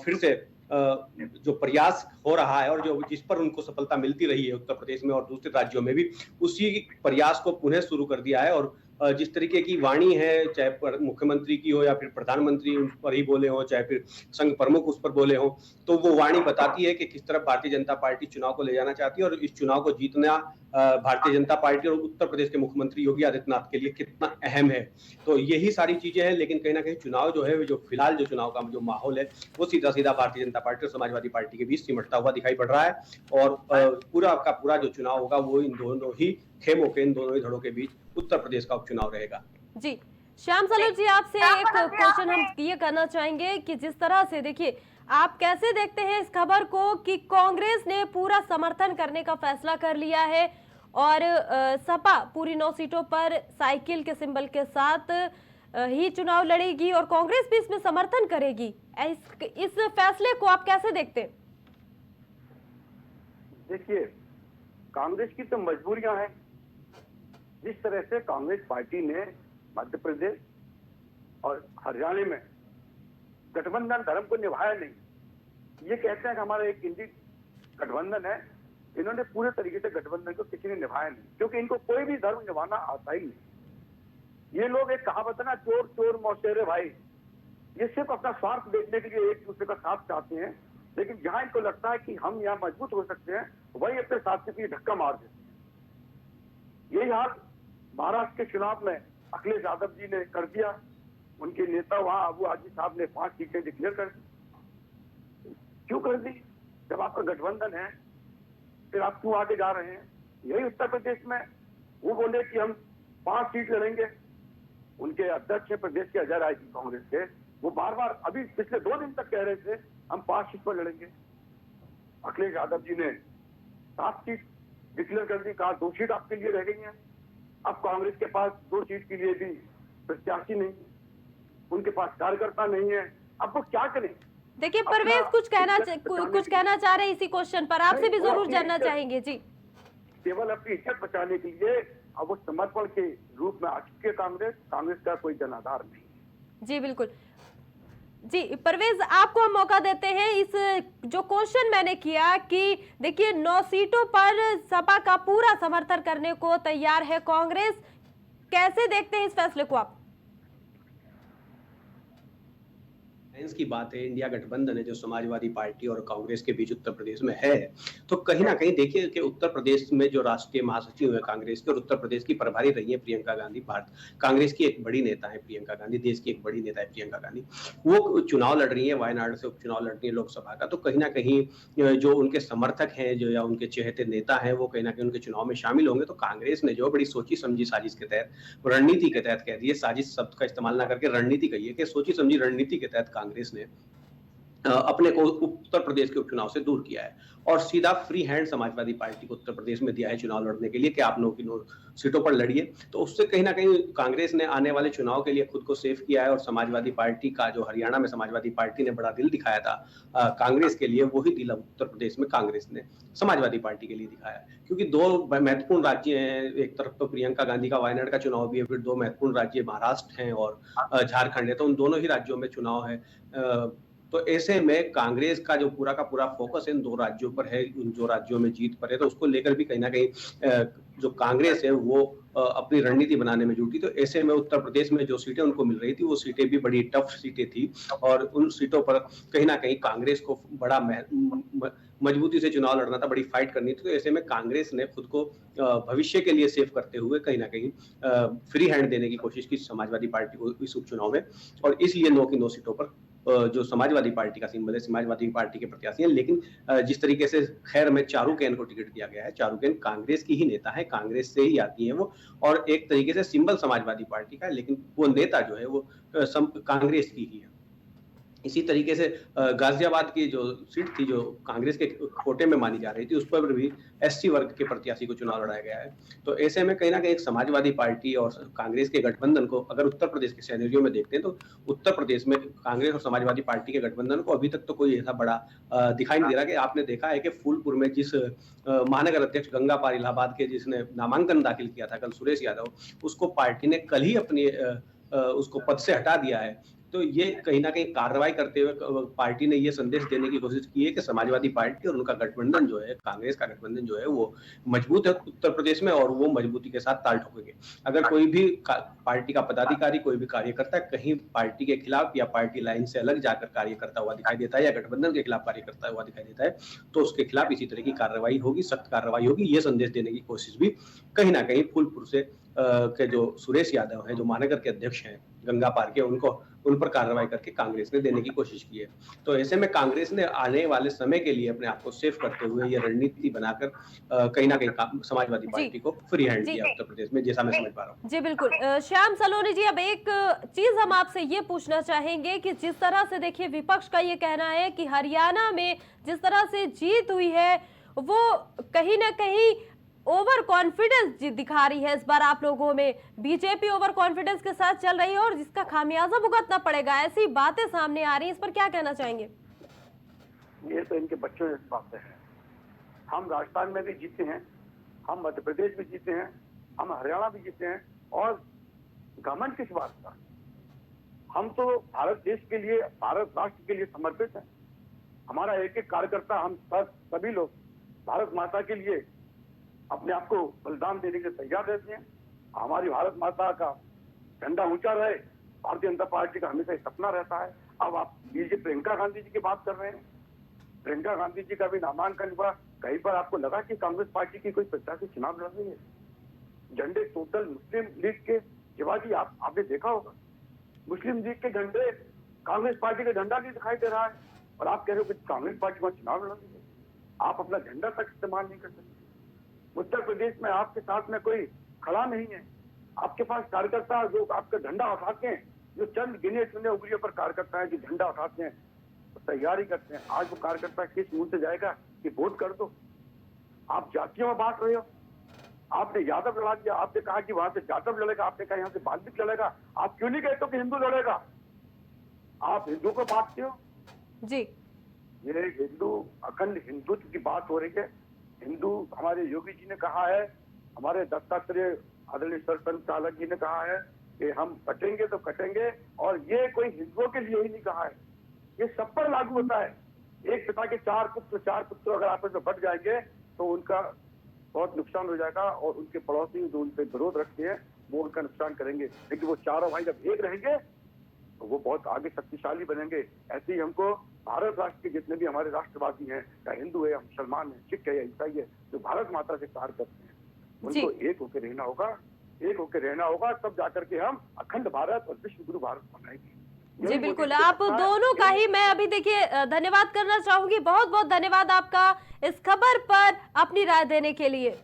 फिर से जो प्रयास हो रहा है और जो जिस पर उनको सफलता मिलती रही है उत्तर प्रदेश में और दूसरे राज्यों में भी, उसी प्रयास को पुनः शुरू कर दिया है। और जिस तरीके की वाणी है, चाहे मुख्यमंत्री की हो या फिर प्रधानमंत्री उस पर ही बोले हो, चाहे फिर संघ प्रमुख उस पर बोले हो, तो वो वाणी बताती है कि किस तरह भारतीय जनता पार्टी चुनाव को ले जाना चाहती है और इस चुनाव को जीतना भारतीय जनता पार्टी और उत्तर प्रदेश के मुख्यमंत्री योगी आदित्यनाथ के लिए कितना अहम है। तो यही सारी चीजें हैं, लेकिन कहीं ना कहीं चुनाव जो है, जो फिलहाल जो चुनाव का जो माहौल है, वो सीधा सीधा भारतीय जनता पार्टी और समाजवादी पार्टी के बीच सिमटता हुआ दिखाई पड़ रहा है। और पूरा का पूरा जो चुनाव होगा वो इन दोनों ही खेमों के, इन दोनों ही धड़ों के बीच उत्तर प्रदेश का उपचुनाव रहेगा। जी, श्याम सलोच जी, आपसे एक क्वेश्चन हम ये करना चाहेंगे कि जिस तरह से, देखिए, आप कैसे देखते हैं इस खबर को कि कांग्रेस ने पूरा समर्थन करने का फैसला कर लिया है और सपा पूरी 9 सीटों पर साइकिल के सिंबल के साथ ही चुनाव लड़ेगी और कांग्रेस भी इसमें समर्थन करेगी, इस फैसले को आप कैसे देखते हैं? देखिए, कांग्रेस की तो मजबूरियां हैं। जिस तरह से कांग्रेस पार्टी ने मध्य प्रदेश और हरियाणा में गठबंधन धर्म को निभाया नहीं। ये कहते हैं कि हमारा एक इंडी गठबंधन है, इन्होंने पूरे तरीके से गठबंधन को किसी ने निभाया नहीं, क्योंकि इनको कोई भी धर्म निभाना आता ही नहीं। ये लोग एक कहावत है ना, चोर चोर मौसेरे भाई, ये सिर्फ अपना स्वार्थ देखने के लिए एक दूसरे का साथ चाहते हैं, लेकिन जहां इनको लगता है कि हम यहाँ मजबूत हो सकते हैं, वही अपने साथी की धक्का मार देते हैं। यही हाल महाराष्ट्र के चुनाव में अखिलेश यादव जी ने कर दिया। उनके नेता वहां अबू आजी साहब ने 5 सीटें डिक्लेयर कर दी। क्यों कर दी? जब आपका गठबंधन है फिर आप क्यों आगे जा रहे हैं? यही उत्तर प्रदेश में वो बोले कि हम 5 सीट लड़ेंगे। उनके अध्यक्ष प्रदेश के अजय राय जी कांग्रेस के, वो बार बार अभी पिछले 2 दिन तक कह रहे थे हम 5 सीट पर लड़ेंगे। अखिलेश यादव जी ने 7 सीट डिक्लेयर कर दी, कहा 2 सीट आपके लिए रह गई हैं। अब कांग्रेस के पास 2 सीट के लिए भी प्रत्याशी नहीं, उनके पास कार्यकर्ता नहीं है। अब वो क्या करें? देखिए परवेज कुछ कहना चाह रहे हैं इसी क्वेश्चन पर, आपसे भी जरूर जानना चाहेंगे जी। केवल अपनी इज्जत बचाने के लिए अब वो समर्पण के रूप में आ चुकी है कांग्रेस का कोई जनाधार नहीं। जी बिल्कुल जी परवेज, आपको हम मौका देते हैं। इस जो क्वेश्चन मैंने किया कि देखिए 9 सीटों पर सपा का पूरा समर्थन करने को तैयार है कांग्रेस, कैसे देखते हैं इस फैसले को आप? की बात है, इंडिया गठबंधन है जो समाजवादी पार्टी और कांग्रेस के बीच उत्तर प्रदेश में है, तो कहीं ना कहीं देखिए कि उत्तर प्रदेश में जो राष्ट्रीय महासचिव है कांग्रेस के और उत्तर प्रदेश की प्रभारी रही है प्रियंका गांधी, भारत कांग्रेस की एक बड़ी नेता है प्रियंका गांधी, देश की एक बड़ी नेता है प्रियंका गांधी, वो चुनाव लड़ रही है, वायनाड से उपचुनाव लड़ रही है लोकसभा का। तो कहीं ना कहीं जो उनके समर्थक हैं जो या उनके चहेते नेता हैं वो कहीं ना कहीं उनके चुनाव में शामिल होंगे। तो कांग्रेस ने जो बड़ी सोची समझी साजिश के तहत, रणनीति के तहत कह दिए, साजिश शब्द का इस्तेमाल ना करके रणनीति कहिए, कि सोची समझी रणनीति के तहत कांग्रेस ने अपने को उत्तर प्रदेश के उपचुनाव से दूर किया है और सीधा फ्री हैंड समाजवादी पार्टी को उत्तर प्रदेश में दिया है चुनाव लड़ने के लिए कि आप 9 की 9 सीटों पर लड़िए। तो उससे कहीं ना कहीं कांग्रेस ने आने वाले चुनाव के लिए खुद को सेफ किया है और समाजवादी पार्टी का जो हरियाणा में समाजवादी पार्टी ने बड़ा दिल दिखाया था कांग्रेस के लिए, वही दिल उत्तर प्रदेश में कांग्रेस ने समाजवादी पार्टी के लिए दिखाया। क्योंकि 2 महत्वपूर्ण राज्य हैं, एक तरफ तो प्रियंका गांधी का वायनाड का चुनाव भी है, फिर 2 महत्वपूर्ण राज्य महाराष्ट्र हैं और झारखंड है, तो उन दोनों ही राज्यों में चुनाव है। तो ऐसे में कांग्रेस का जो पूरा का पूरा फोकस इन 2 राज्यों पर है, उन 2 राज्यों में जीत पर है, तो उसको लेकर भी कहीं ना कहीं जो कांग्रेस है वो अपनी रणनीति बनाने में जुटी। तो ऐसे में उत्तर प्रदेश में जो सीटें उनको मिल रही थी वो सीटें भी बड़ी टफ सीटें थी और उन सीटों पर कहीं ना कहीं कांग्रेस को बड़ा मजबूती से चुनाव लड़ना था, बड़ी फाइट करनी थी। तो ऐसे में कांग्रेस ने खुद को भविष्य के लिए सेव करते हुए कहीं ना कहीं फ्री हैंड देने की कोशिश की समाजवादी पार्टी को इस उपचुनाव में, और इसलिए 9 की 9 सीटों पर जो समाजवादी पार्टी का सिंबल है, समाजवादी पार्टी के प्रत्याशी हैं। लेकिन जिस तरीके से खैर में चारुकेन को टिकट दिया गया है, चारुकेन कांग्रेस की ही नेता है, कांग्रेस से ही आती है वो, और एक तरीके से सिंबल समाजवादी पार्टी का है, लेकिन वो नेता जो है वो कांग्रेस की ही है। इसी तरीके से गाजियाबाद की जो सीट थी जो कांग्रेस के कोटे में मानी जा रही थी, उस पर भी एससी वर्ग के प्रत्याशी को चुनाव लड़ाया गया है। तो ऐसे में कहीं ना कहीं एक समाजवादी पार्टी और कांग्रेस के गठबंधन को अगर उत्तर प्रदेश के सिनेरियो में देखते हैं तो उत्तर प्रदेश में कांग्रेस और समाजवादी पार्टी के गठबंधन को अभी तक तो कोई ऐसा बड़ा दिखाई नहीं दे रहा। कि आपने देखा है कि फूलपुर में जिस महानगर अध्यक्ष गंगा पार इलाहाबाद के जिसने नामांकन दाखिल किया था कल, सुरेश यादव, उसको पार्टी ने कल ही अपनी उसको पद से हटा दिया है। तो ये कहीं ना कहीं कार्रवाई करते हुए पार्टी ने ये संदेश देने की कोशिश की है कि समाजवादी पार्टी और उनका गठबंधन जो है, कांग्रेस का गठबंधन जो है वो मजबूत है उत्तर प्रदेश में और वो मजबूती के साथ ताल ठोकेंगे। अगर कोई भी पार्टी का पदाधिकारी, कोई भी कार्यकर्ता कहीं पार्टी के खिलाफ या पार्टी लाइन से अलग जाकर कार्य करता हुआ दिखाई देता है या गठबंधन के खिलाफ कार्य करता हुआ दिखाई देता है तो उसके खिलाफ इसी तरह की कार्रवाई होगी, सख्त कार्रवाई होगी। ये संदेश देने की कोशिश भी कहीं ना कहीं फूलपुर से के जो सुरेश यादव हैं, जो महानगर के अध्यक्ष हैं गंगा पार के, उन पर कार्रवाई करके कांग्रेस ने देने की कोशिश की है। तो ऐसे में कांग्रेस ने आने वाले समय के लिए अपने आप को सेफ करते हुए ये रणनीति बनाकर कहीं ना कहीं समाजवादी पार्टी को फ्री हैंड दिया उत्तर प्रदेश में, जैसा मैं समझ पा रहा हूँ। जी बिल्कुल। श्याम सलोनी जी, अब एक चीज हम आपसे ये पूछना चाहेंगे कि जिस तरह से देखिए विपक्ष का ये कहना है कि हरियाणा में जिस तरह से जीत हुई है वो कहीं ना कहीं ओवर कॉन्फिडेंस दिखा रही है इस बार आप लोगों में, बीजेपी ओवर कॉन्फिडेंस के साथ चल रही है और जिसका खामियाजा भुगतना पड़ेगा, ऐसी बातें सामने आ रही हैं, इस पर क्या कहना चाहेंगे? ये तो इनके बच्चों जैसी बातें हैं। हम राजस्थान में भी जीते हैं, हम मध्य प्रदेश भी जीते हैं, हम हरियाणा भी जीते हैं, और घमंड किस बात का? हम तो भारत देश के लिए, भारत राष्ट्र के लिए समर्पित हैं। हमारा एक एक कार्यकर्ता, हम सभी लोग भारत माता के लिए अपने आप को बलिदान देने के लिए तैयार रहते हैं। हमारी भारत माता का झंडा ऊंचा रहे, भारतीय जनता पार्टी का हमेशा सपना रहता है। अब आप लीजिए, प्रियंका गांधी जी की बात कर रहे हैं। प्रियंका गांधी जी का भी नामांकन हुआ, कहीं पर आपको लगा कि कांग्रेस पार्टी की कोई प्रत्याशी चुनाव लड़ रही है? झंडे टोटल मुस्लिम लीग के, शिवाजी आपने देखा होगा, मुस्लिम लीग के झंडे कांग्रेस पार्टी का झंडा नहीं दिखाई दे रहा है, और आप कह रहे हो कि कांग्रेस पार्टी वहां चुनाव लड़ रही है। आप अपना झंडा तक इस्तेमाल नहीं कर सकते। उत्तर प्रदेश में आपके साथ में कोई खड़ा नहीं है। आपके पास कार्यकर्ता जो आपका झंडा उठाते हैं, जो चंद गिने चुने उंगलियों पर कार्यकर्ता है जो झंडा उठाते हैं, तो तैयारी करते हैं। आज वो कार्यकर्ता किस मुंह से जाएगा कि वोट कर दो? आप जातियों में बांट रहे हो। आपने यादव लड़ा दिया, आपने कहा कि वहां से यादव लड़ेगा, आपने कहा यहाँ से वाल्मीकि लड़ेगा। आप क्यों नहीं कहते हो कि हिंदू लड़ेगा? आप हिंदू को बांटते हो जी। ये हिंदू, अखंड हिंदुत्व की बात हो रही है। हिंदू, हमारे योगी जी ने कहा है, हमारे दत्तात्रेय आदरणीय सरपंच चालक जी ने कहा है कि हम कटेंगे तो कटेंगे, और ये कोई हिंदुओं के लिए ही नहीं कहा है, ये सब पर लागू होता है। एक पिता के चार पुत्र अगर आपस में बढ़ जाएंगे तो उनका बहुत नुकसान हो जाएगा, और उनके पड़ोसी जो उनसे विरोध रखते हैं वो उनका नुकसान करेंगे। लेकिन वो चारों भाई जब एक रहेंगे तो वो बहुत आगे शक्तिशाली बनेंगे। ऐसे ही हमको भारत राष्ट्र के जितने भी हमारे राष्ट्रवादी हैं, या हिंदू है या मुसलमान है, सिख है या ईसाई है, जो भारत माता से प्यार करते हैं, उनको एक होकर रहना होगा, एक होकर रहना होगा। तब जाकर के हम अखंड भारत और विश्व गुरु भारत बनाएंगे। जी बिल्कुल, आप दोनों का ही मैं अभी देखिए धन्यवाद करना चाहूंगी। बहुत बहुत धन्यवाद आपका इस खबर पर अपनी राय देने के लिए।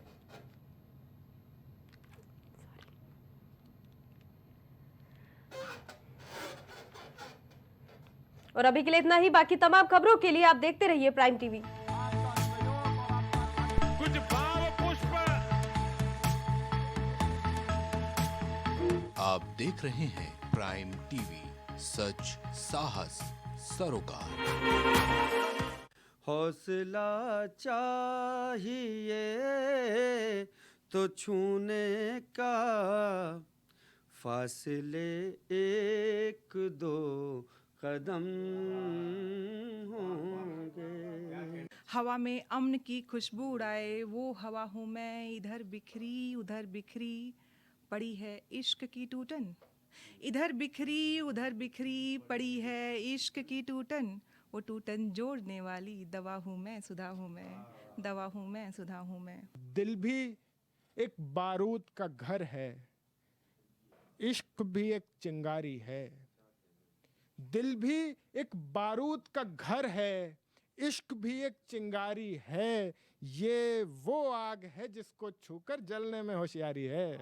और अभी के लिए इतना ही। बाकी तमाम खबरों के लिए आप देखते रहिए प्राइम टीवी। कुछ भाव पुष्प। आप देख रहे हैं प्राइम टीवी, सच साहस सरोकार। हौसला चाहिए तो छूने का, फासले एक दो कदम होंगे। हवा में अमन की खुशबू उड़ाए वो हवा हूँ मैं, इधर बिखरी उधर बिखरी पड़ी है इश्क की टूटन। इधर बिखरी उधर बिखरी पड़ी है इश्क की टूटन। वो टूटन जोड़ने वाली दवा हूँ मैं, सुधा हूँ मैं, दवा हूँ मैं, सुधा हूँ मैं। दिल भी एक बारूद का घर है, इश्क भी एक चिंगारी है। दिल भी एक बारूद का घर है, इश्क भी एक चिंगारी है। ये वो आग है जिसको छूकर जलने में होशियारी है।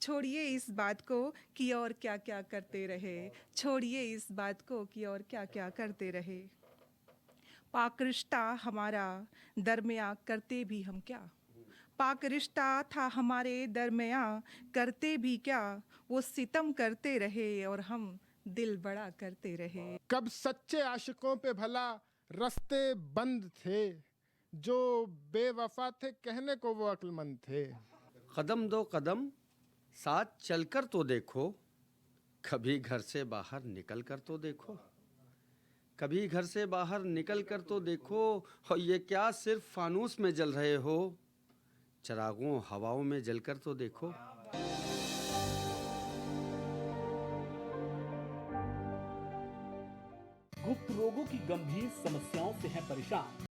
छोड़िए इस बात को कि और क्या क्या करते रहे, छोड़िए इस बात को कि और क्या क्या करते रहे। पाक रिश्ता हमारा दरमियाँ करते भी हम क्या, पाक रिश्ता था हमारे दरमियाँ करते भी क्या। वो सितम करते रहे और हम दिल बड़ा करते रहे। कब सच्चे आशिकों पे भला रास्ते बंद थे, जो बेवफा थे कहने को वो अक्लमंद थे। कदम दो कदम साथ चलकर तो देखो, कभी घर से बाहर निकल कर तो देखो, कभी घर से बाहर निकल कर तो देखो। और ये क्या सिर्फ फानूस में जल रहे हो, चिरागों हवाओं में जलकर तो देखो। गुप्त रोगों की गंभीर समस्याओं से है परेशान?